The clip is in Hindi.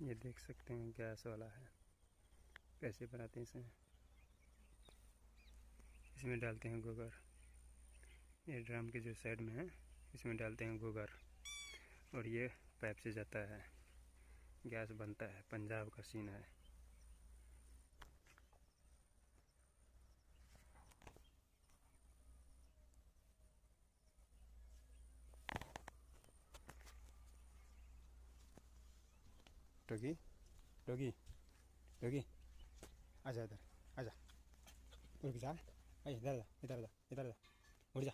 ये देख सकते हैं गैस वाला है। कैसे बनाते हैं इसे, इसमें डालते हैं गोबर। ये ड्रम के जो साइड में है इसमें डालते हैं गोबर और ये पाइप से जाता है, गैस बनता है। पंजाब का सीन है। टोगी टोगी टोगी, आजा इधर, आजा, रुक जा, इधर जा, इधर जा, इधर जा, उड़ जा।